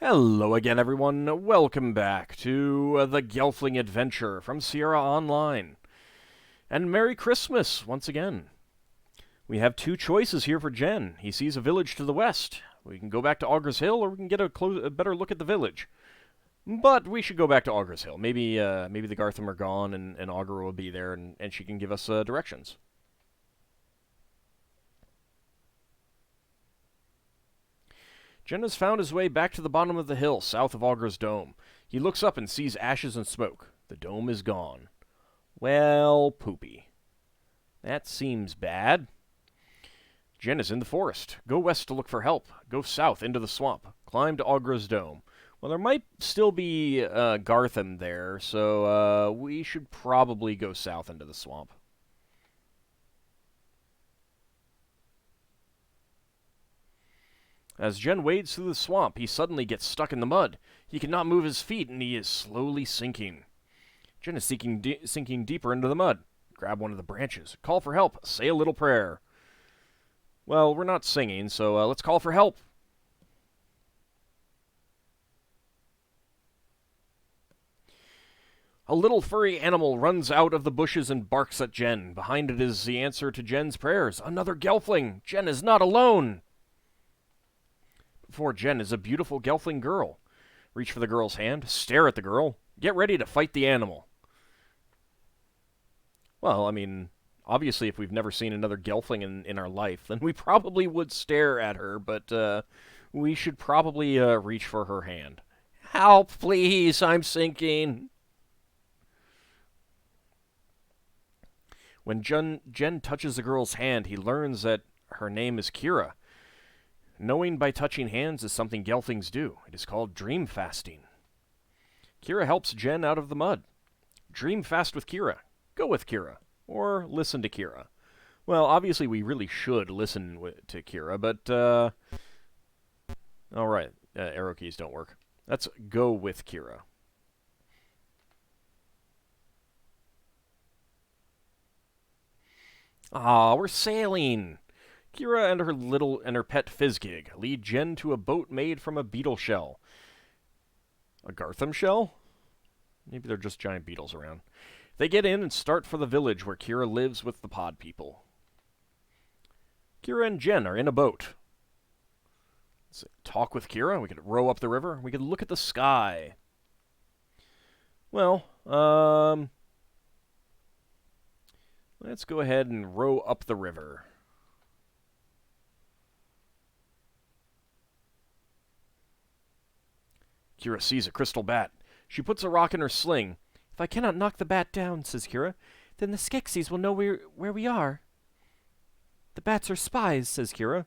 Hello again, everyone. Welcome back to the Gelfling adventure from Sierra Online. And Merry Christmas once again. We have two choices here for Jen. He sees a village to the west. We can go back to Augur's Hill, or we can get a better look at the village. But we should go back to Augur's Hill. Maybe the Gartham are gone, and Augur will be there, and she can give us directions. Jen has found his way back to the bottom of the hill, south of Augur's dome. He looks up and sees ashes and smoke. The dome is gone. Well, poopy. That seems bad. Jen is in the forest. Go west to look for help. Go south into the swamp. Climb to Augur's dome. Well, there might still be Gartham there, so we should probably go south into the swamp. As Jen wades through the swamp, he suddenly gets stuck in the mud. He cannot move his feet, and he is slowly sinking. Jen is sinking deeper into the mud. Grab one of the branches. Call for help. Say a little prayer. Well, we're not singing, so let's call for help. A little furry animal runs out of the bushes and barks at Jen. Behind it is the answer to Jen's prayers. Another Gelfling. Jen is not alone. Before Jen is a beautiful Gelfling girl. Reach for the girl's hand, stare at the girl, get ready to fight the animal. Well, I mean, obviously if we've never seen another Gelfling in our life, then we probably would stare at her, but we should probably reach for her hand. Help, please, I'm sinking. When Jen touches the girl's hand, he learns that her name is Kira. Knowing by touching hands is something Gelflings do. It is called dream fasting. Kira helps Jen out of the mud. Dream fast with Kira. Go with Kira. Or listen to Kira. Well, obviously we really should listen to Kira, but, alright, arrow keys don't work. Let's go with Kira. Ah, we're sailing! Kira and her pet Fizzgig lead Jen to a boat made from a beetle shell. A Gartham shell? Maybe they're just giant beetles around. They get in and start for the village where Kira lives with the pod people. Kira and Jen are in a boat. Let's talk with Kira. We could row up the river. We could look at the sky. Well, let's go ahead and row up the river. Kira sees a crystal bat. She puts a rock in her sling. If I cannot knock the bat down, says Kira, then the Skeksis will know where we are. The bats are spies, says Kira.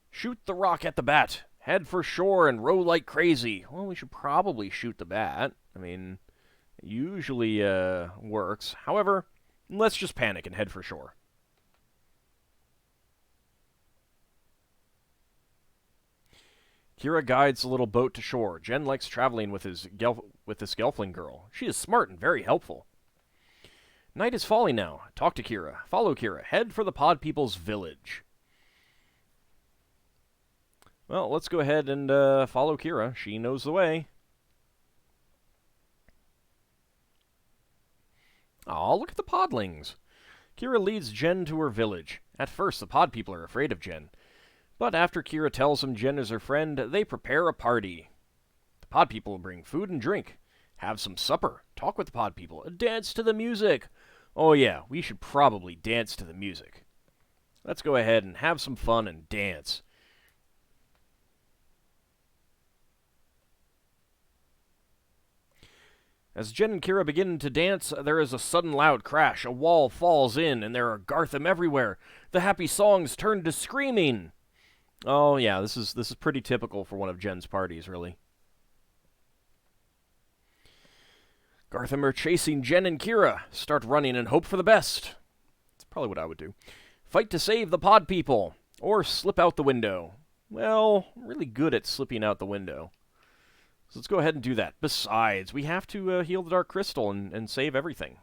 Shoot the rock at the bat. Head for shore and row like crazy. Well, we should probably shoot the bat. I mean, it usually works. However, let's just panic and head for shore. Kira guides the little boat to shore. Jen likes traveling with this Gelfling girl. She is smart and very helpful. Night is falling now. Talk to Kira. Follow Kira. Head for the pod people's village. Well, let's go ahead and follow Kira. She knows the way. Aw, look at the podlings. Kira leads Jen to her village. At first, the pod people are afraid of Jen. But after Kira tells them Jen is her friend, they prepare a party. The pod people bring food and drink. Have some supper. Talk with the pod people. Dance to the music. Oh yeah, we should probably dance to the music. Let's go ahead and have some fun and dance. As Jen and Kira begin to dance, there is a sudden loud crash. A wall falls in, and there are Gartham everywhere. The happy songs turn to screaming. Oh yeah, this is pretty typical for one of Jen's parties, really. Gartham are chasing Jen and Kira. Start running and hope for the best. That's probably what I would do. Fight to save the pod people. Or slip out the window. Well, I'm really good at slipping out the window. So let's go ahead and do that. Besides, we have to heal the Dark Crystal and save everything.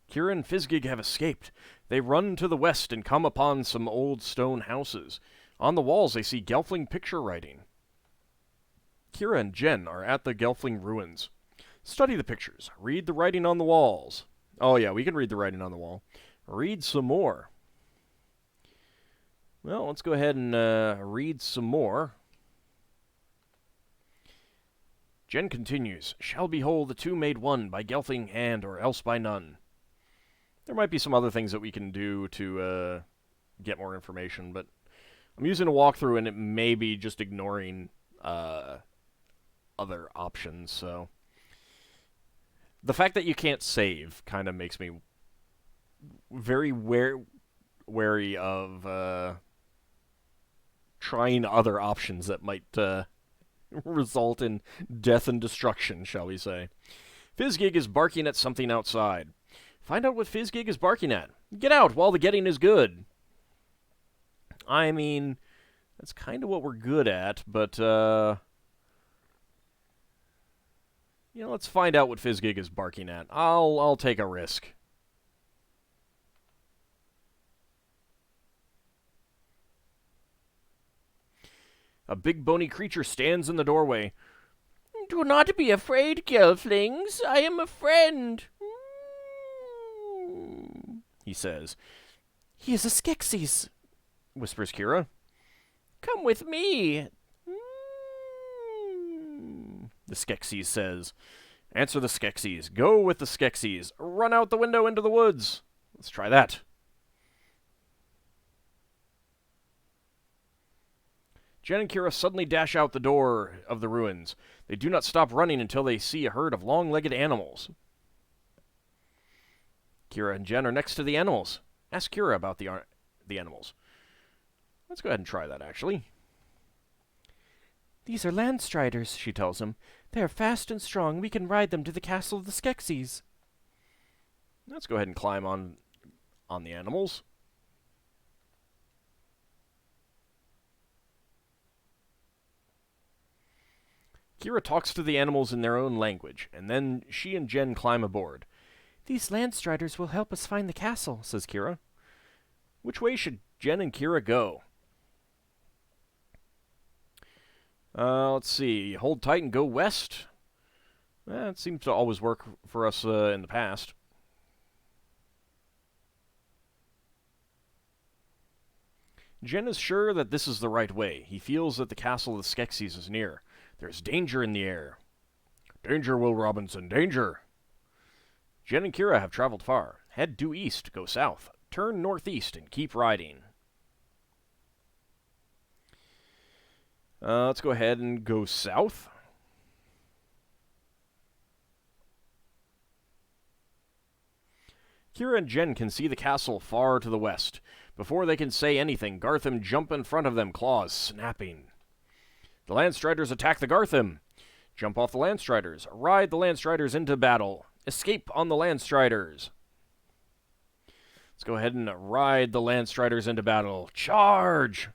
Kira and Fizzgig have escaped. They run to the west and come upon some old stone houses. On the walls they see Gelfling picture writing. Kira and Jen are at the Gelfling ruins. Study the pictures. Read the writing on the walls. Oh yeah, we can read the writing on the wall. Read some more. Well, let's go ahead and read some more. Jen continues, shall be whole the two made one by Gelfling hand or else by none. There might be some other things that we can do to get more information, but I'm using a walkthrough and it may be just ignoring other options, so... The fact that you can't save kind of makes me very wary of trying other options that might result in death and destruction, shall we say. Fizzgig is barking at something outside. Find out what Fizzgig is barking at. Get out while the getting is good. I mean, that's kind of what we're good at, but, you know, let's find out what Fizzgig is barking at. I'll take a risk. A big bony creature stands in the doorway. Do not be afraid, Gelflings. I am a friend. He says. He is a Skeksis, whispers Kira. Come with me. The Skeksis says. Answer the Skeksis. Go with the Skeksis. Run out the window into the woods. Let's try that. Jen and Kira suddenly dash out the door of the ruins. They do not stop running until they see a herd of long-legged animals. Kira and Jen are next to the animals. Ask Kira about the animals. Let's go ahead and try that, actually. These are Landstriders, she tells him. They are fast and strong. We can ride them to the castle of the Skeksis. Let's go ahead and climb on the animals. Kira talks to the animals in their own language, and then she and Jen climb aboard. These Landstriders will help us find the castle, says Kira. Which way should Jen and Kira go? Let's see. Hold tight and go west. It seems to always work for us in the past. Jen is sure that this is the right way. He feels that the castle of the Skeksis is near. There's danger in the air. Danger, Will Robinson, danger! Jen and Kira have traveled far. Head due east, go south. Turn northeast and keep riding. Let's go ahead and go south. Kira and Jen can see the castle far to the west. Before they can say anything, Garthim jump in front of them, claws snapping. The Landstriders attack the Garthim. Jump off the Landstriders. Ride the Landstriders into battle. Escape on the Landstriders. Let's go ahead and ride the Landstriders into battle. Charge!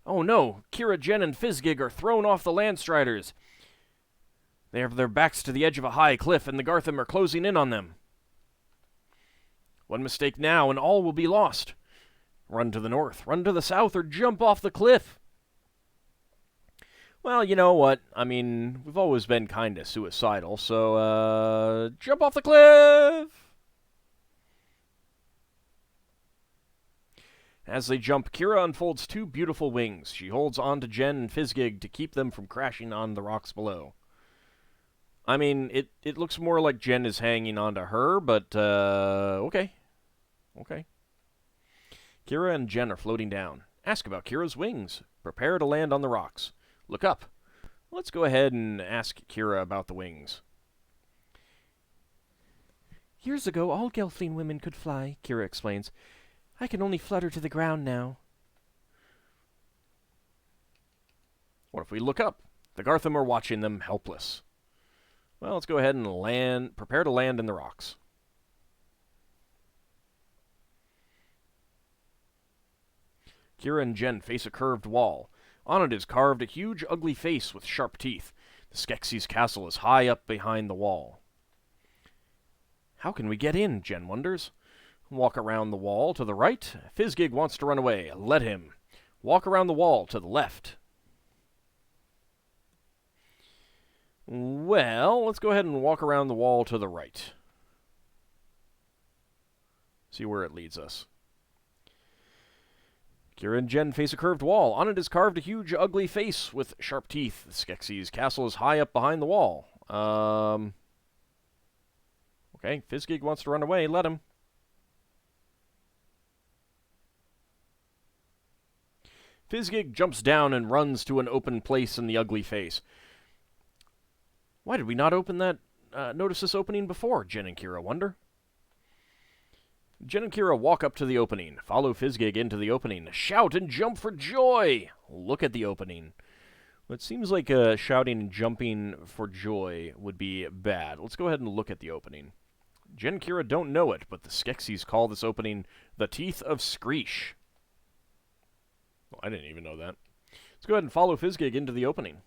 Oh no, Kira, Jen, and Fizzgig are thrown off the Landstriders. They have their backs to the edge of a high cliff, and the Garthim are closing in on them. One mistake now, and all will be lost. Run to the north, run to the south, or jump off the cliff. Well, you know what? I mean, we've always been kind of suicidal, so, jump off the cliff! As they jump, Kira unfolds two beautiful wings. She holds on to Jen and Fizzgig to keep them from crashing on the rocks below. I mean, it looks more like Jen is hanging onto her, but, okay. Okay. Kira and Jen are floating down. Ask about Kira's wings. Prepare to land on the rocks. Look up. Let's go ahead and ask Kira about the wings. Years ago, all Gelfling women could fly, Kira explains. I can only flutter to the ground now. What if we look up? The Garthim are watching them, helpless. Well, let's go ahead and land. Prepare to land in the rocks. Kira and Jen face a curved wall. On it is carved a huge, ugly face with sharp teeth. The Skeksis castle is high up behind the wall. How can we get in, Jen wonders. Walk around the wall to the right. Fizzgig wants to run away. Let him. Walk around the wall to the left. Well, let's go ahead and walk around the wall to the right. See where it leads us. Kira and Jen face a curved wall. On it is carved a huge, ugly face with sharp teeth. The Skeksis castle is high up behind the wall. Okay, Fizzgig wants to run away. Let him. Fizzgig jumps down and runs to an open place in the ugly face. Why did we not notice this opening before? Jen and Kira wonder. Jen and Kira walk up to the opening, follow Fizzgig into the opening, shout and jump for joy. Look at the opening. Well, it seems like shouting and jumping for joy would be bad. Let's go ahead and look at the opening. Jen and Kira don't know it, but the Skeksis call this opening the Teeth of Screesh. Well, I didn't even know that. Let's go ahead and follow Fizzgig into the opening.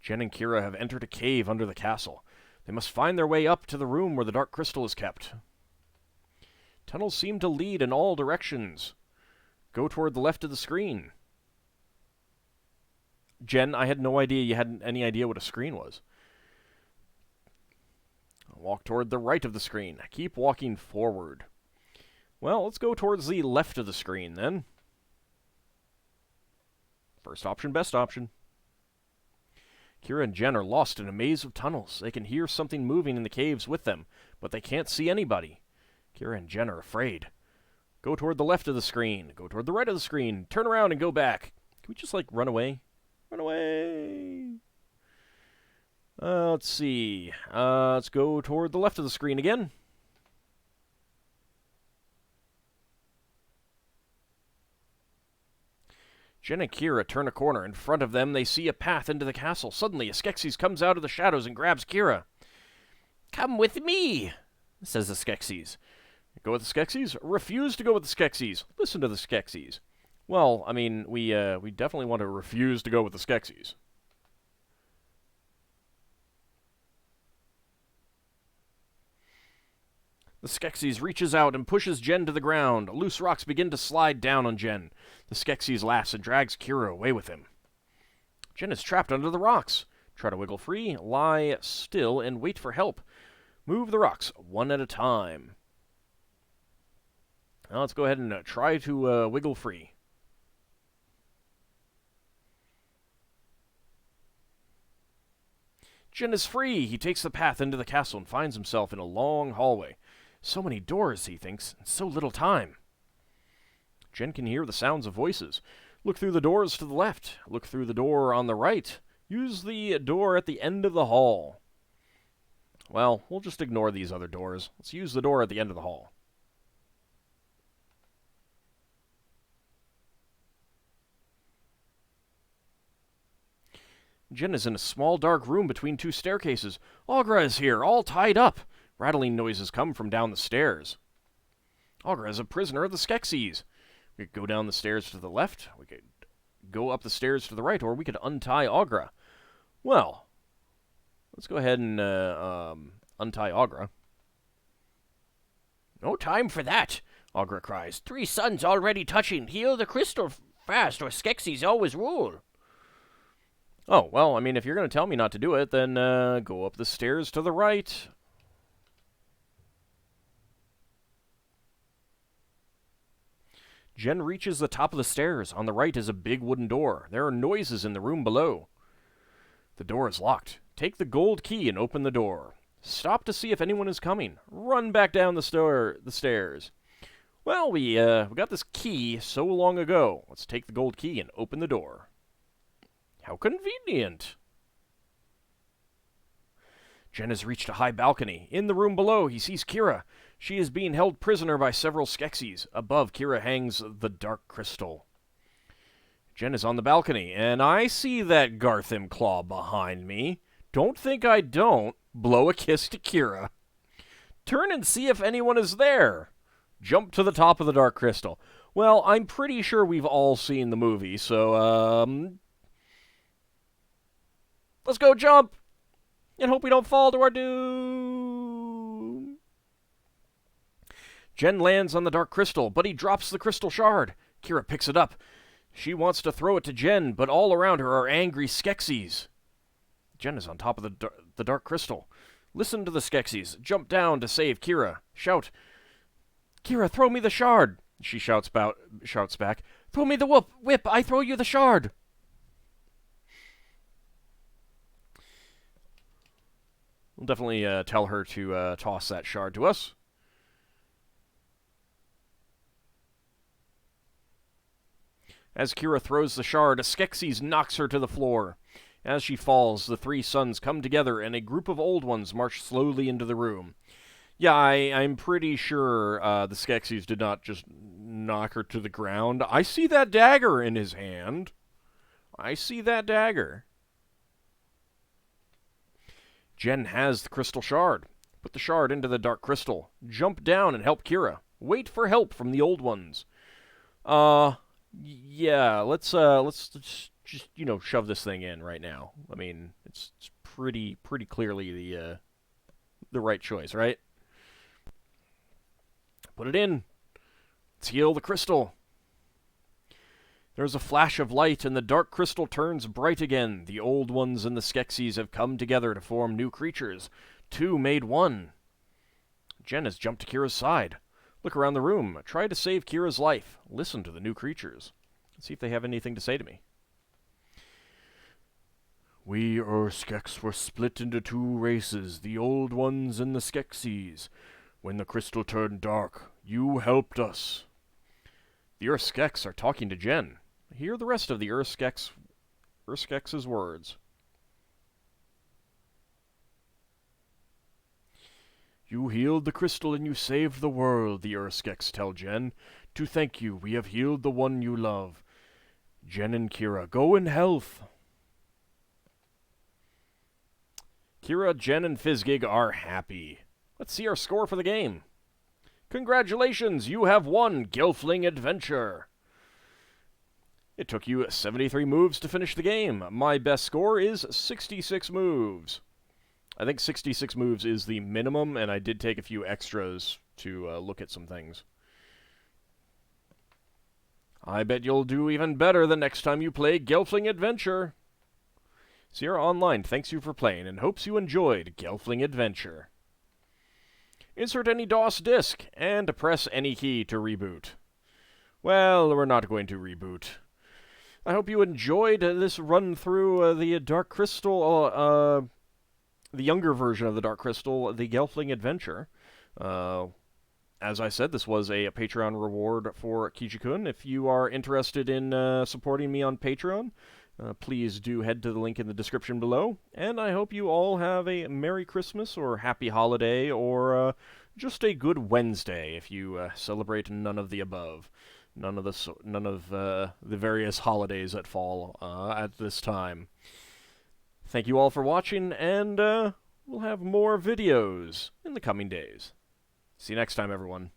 Jen and Kira have entered a cave under the castle. They must find their way up to the room where the dark crystal is kept. Tunnels seem to lead in all directions. Go toward the left of the screen. Jen, I had no idea you had any idea what a screen was. Walk toward the right of the screen. Keep walking forward. Well, let's go towards the left of the screen, then. First option, best option. Kira and Jen are lost in a maze of tunnels. They can hear something moving in the caves with them, but they can't see anybody. Kira and Jen are afraid. Go toward the left of the screen. Go toward the right of the screen. Turn around and go back. Can we just, run away? Run away! Let's see. Let's go toward the left of the screen again. Jen and Kira turn a corner. In front of them, they see a path into the castle. Suddenly, a Skeksis comes out of the shadows and grabs Kira. Come with me, says the Skeksis. Go with the Skeksis? Refuse to go with the Skeksis. Listen to the Skeksis. Well, I mean, we definitely want to refuse to go with the Skeksis. The Skeksis reaches out and pushes Jen to the ground. Loose rocks begin to slide down on Jen. The Skeksis laughs and drags Kira away with him. Jen is trapped under the rocks. Try to wiggle free, lie still, and wait for help. Move the rocks one at a time. Now let's go ahead and try to wiggle free. Jen is free. He takes the path into the castle and finds himself in a long hallway. So many doors, he thinks, and so little time. Jen can hear the sounds of voices. Look through the doors to the left. Look through the door on the right. Use the door at the end of the hall. Well, we'll just ignore these other doors. Let's use the door at the end of the hall. Jen is in a small dark room between two staircases. Aughra is here, all tied up. Rattling noises come from down the stairs. Aughra is a prisoner of the Skeksis. We could go down the stairs to the left, we could go up the stairs to the right, or we could untie Aughra. Well, let's go ahead and untie Aughra. No time for that, Aughra cries. 3 suns already touching. Heal the crystal fast, or Skeksis always rule. Oh, well, I mean, if you're going to tell me not to do it, then go up the stairs to the right. Jen reaches the top of the stairs. On the right is a big wooden door. There are noises in the room below. The door is locked. Take the gold key and open the door. Stop to see if anyone is coming. Run back down the stairs. Well, we got this key so long ago. Let's take the gold key and open the door. How convenient. Jen has reached a high balcony. In the room below, he sees Kira. She is being held prisoner by several Skeksis. Above Kira hangs the dark crystal. Jen is on the balcony, and I see that Garthim claw behind me. Don't think I don't. Blow a kiss to Kira. Turn and see if anyone is there. Jump to the top of the dark crystal. Well, I'm pretty sure we've all seen the movie, so, let's go jump! And hope we don't fall to our doom! Jen lands on the dark crystal, but he drops the crystal shard. Kira picks it up. She wants to throw it to Jen, but all around her are angry Skeksis. Jen is on top of the dark crystal. Listen to the Skeksis. Jump down to save Kira. Shout, "Kira, throw me the shard!" She shouts back. "Throw me the whip! I throw you the shard!" We'll definitely tell her to toss that shard to us. As Kira throws the shard, a Skeksis knocks her to the floor. As she falls, the three sons come together and a group of old ones march slowly into the room. Yeah, I'm pretty sure the Skeksis did not just knock her to the ground. I see that dagger in his hand. I see that dagger. Jen has the crystal shard. Put the shard into the dark crystal. Jump down and help Kira. Wait for help from the old ones. Yeah, let's just shove this thing in right now. I mean, it's pretty clearly the right choice, right? Put it in. Let's heal the crystal. There's a flash of light, and the dark crystal turns bright again. The old ones and the Skeksis have come together to form new creatures. Two made one. Jen has jumped to Kira's side. Look around the room. Try to save Kira's life. Listen to the new creatures. Let's see if they have anything to say to me. "We Skeks were split into two races, the old ones and the Skeksis. When the crystal turned dark, you helped us." The Skeks are talking to Jen. Hear the rest of the Skeks' words. "You healed the crystal and you saved the world," the Skeks tell Jen. "To thank you, we have healed the one you love. Jen and Kira, go in health." Kira, Jen, and Fizzgig are happy. Let's see our score for the game. Congratulations, you have won Gelfling Adventure. It took you 73 moves to finish the game. My best score is 66 moves. I think 66 moves is the minimum, and I did take a few extras to look at some things. I bet you'll do even better the next time you play Gelfling Adventure. Sierra Online thanks you for playing and hopes you enjoyed Gelfling Adventure. Insert any DOS disk and press any key to reboot. Well, we're not going to reboot. I hope you enjoyed this run through the Dark Crystal, the younger version of the Dark Crystal, the Gelfling Adventure. As I said, this was a Patreon reward for Kijikun. If you are interested in supporting me on Patreon, please do head to the link in the description below. And I hope you all have a Merry Christmas or Happy Holiday or just a good Wednesday if you celebrate none of the above. None of the various holidays that fall at this time. Thank you all for watching, and we'll have more videos in the coming days. See you next time, everyone.